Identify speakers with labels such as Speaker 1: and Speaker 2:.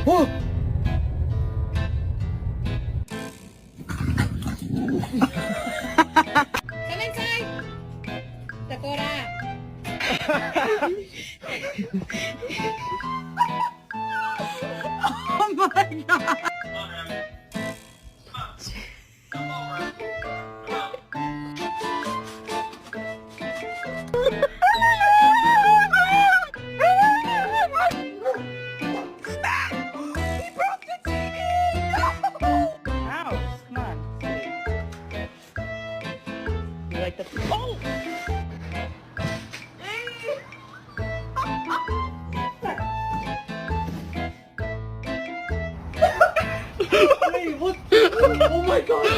Speaker 1: Oh!
Speaker 2: Come inside! Sakura! Oh my god! House, come on. You like the... Oh! Wait, what? Oh my god!